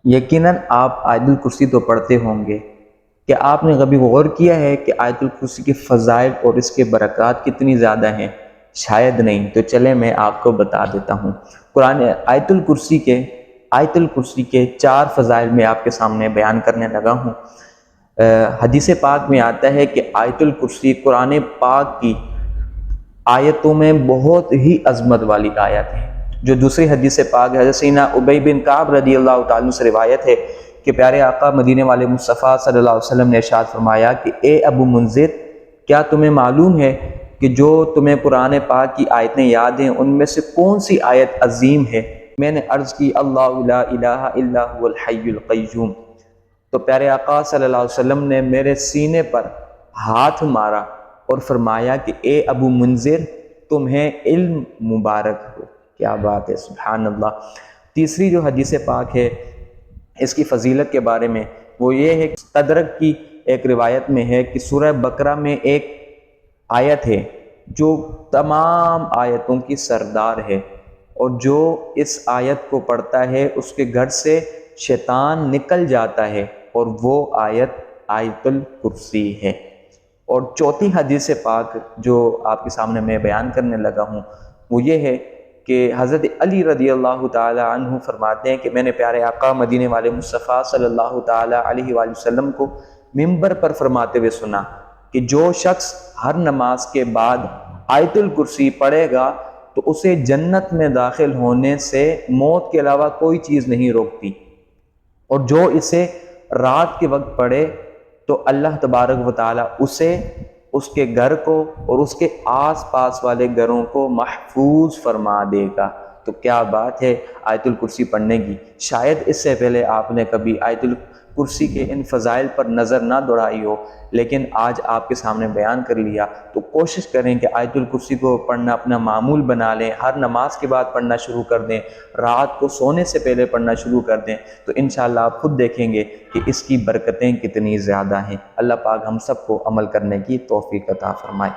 یقیناً آپ آیت الکرسی تو پڑھتے ہوں گے، کہ آپ نے کبھی غور کیا ہے کہ آیت الکرسی کے فضائل اور اس کے برکات کتنی زیادہ ہیں؟ شاید نہیں، تو چلیں میں آپ کو بتا دیتا ہوں۔ قرآن آیت الکرسی کے 4 فضائل میں آپ کے سامنے بیان کرنے لگا ہوں۔ حدیث پاک میں آتا ہے کہ آیت الکرسی قرآن پاک کی آیتوں میں بہت ہی عظمت والی آیت ہے۔ جو دوسری حدیث پاک حضرت سیدنا ابی بن کعب رضی اللہ تعالیٰ سے روایت ہے کہ پیارے آقا مدینے والے مصطفیٰ صلی اللہ علیہ وسلم نے ارشاد فرمایا کہ اے ابو منذر، کیا تمہیں معلوم ہے کہ جو تمہیں قرآن پاک کی آیتیں یاد ہیں ان میں سے کون سی آیت عظیم ہے؟ میں نے عرض کی اللہ لا الہ الا هو الحی القیوم۔ تو پیارے آقا صلی اللہ علیہ وسلم نے میرے سینے پر ہاتھ مارا اور فرمایا کہ اے ابو منذر، تمہیں علم مبارک ہو۔ کیا بات ہے، سبحان اللہ۔ تیسری جو حدیث پاک ہے اس کی فضیلت کے بارے میں، وہ یہ ہے کہ تدرک کی ایک روایت میں ہے کہ سورہ بقرہ میں ایک آیت ہے جو تمام آیتوں کی سردار ہے، اور جو اس آیت کو پڑھتا ہے اس کے گھر سے شیطان نکل جاتا ہے، اور وہ آیت الکرسی ہے۔ اور چوتھی حدیث پاک جو آپ کے سامنے میں بیان کرنے لگا ہوں وہ یہ ہے کہ حضرت علی رضی اللہ تعالی عنہ فرماتے ہیں کہ میں نے پیارے آقا مدینے والے مصطفیٰ صلی اللہ تعالی علیہ وآلہ وسلم کو منبر پر فرماتے ہوئے سنا کہ جو شخص ہر نماز کے بعد آیت الکرسی پڑھے گا تو اسے جنت میں داخل ہونے سے موت کے علاوہ کوئی چیز نہیں روکتی، اور جو اسے رات کے وقت پڑھے تو اللہ تبارک و تعالیٰ اسے، اس کے گھر کو اور اس کے آس پاس والے گھروں کو محفوظ فرما دے گا۔ تو کیا بات ہے آیت الکرسی پڑھنے کی۔ شاید اس سے پہلے آپ نے کبھی آیت الکرسی کے ان فضائل پر نظر نہ دوڑائی ہو، لیکن آج آپ کے سامنے بیان کر لیا، تو کوشش کریں کہ آیت الکرسی کو پڑھنا اپنا معمول بنا لیں، ہر نماز کے بعد پڑھنا شروع کر دیں، رات کو سونے سے پہلے پڑھنا شروع کر دیں، تو انشاءاللہ آپ خود دیکھیں گے کہ اس کی برکتیں کتنی زیادہ ہیں۔ اللہ پاک ہم سب کو عمل کرنے کی توفیق عطا فرمائے۔